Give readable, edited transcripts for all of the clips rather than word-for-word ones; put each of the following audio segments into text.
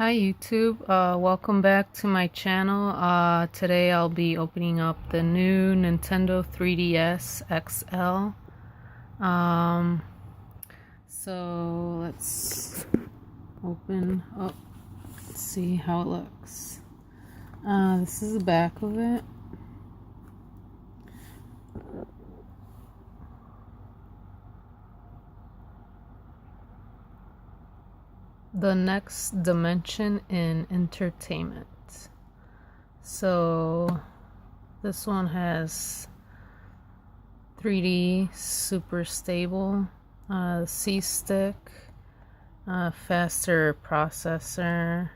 Hi YouTube, welcome back to my channel. Today I'll be opening up the new Nintendo 3DS XL. So let's open up, let's see how it looks. This is the back of it. The next dimension in entertainment. So this one has 3D super stable, C-stick, faster processor,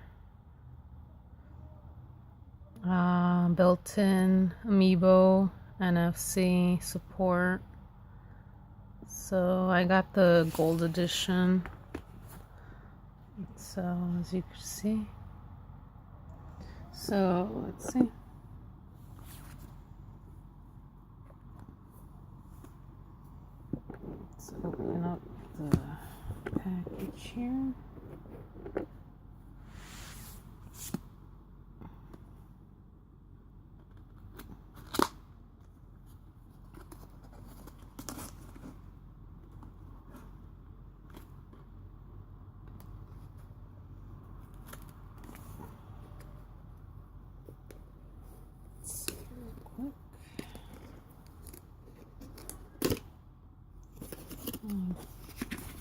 built-in Amiibo NFC support. So I got the gold edition. So as you can see, so let's see. Let's open up the package here.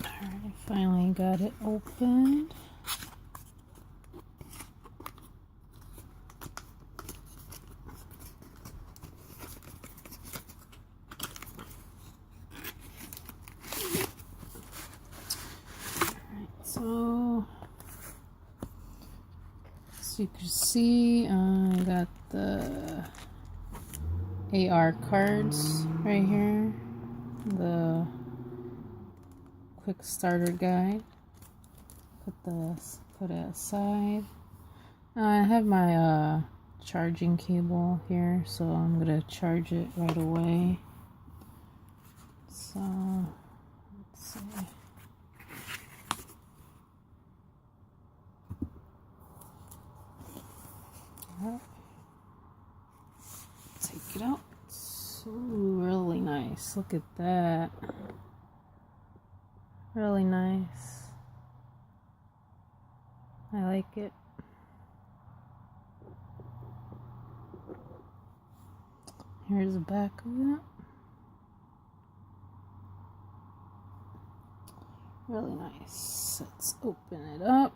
Alright, I finally got it opened. Alright, so as you can see, I got the AR cards right here. The quick starter guide. Put it aside. I have my charging cable here, so I'm gonna charge it right away. So let's see. Take it out. Ooh, really nice. Look at that. Really nice. I like it. Here's the back of it. Really nice. Let's open it up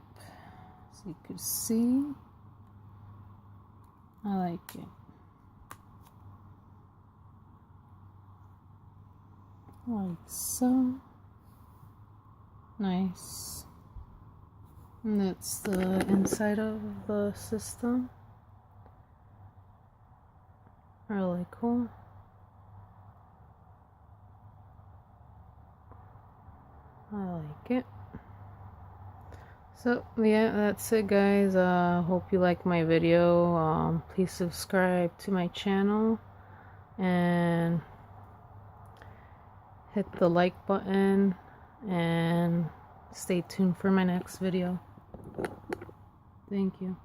so you can see. I like it. Like so. Nice. And that's the inside of the system. Really cool. I like it. So yeah, that's it guys. Hope you like my video. Please subscribe to my channel and hit the like button and stay tuned for my next video. Thank you.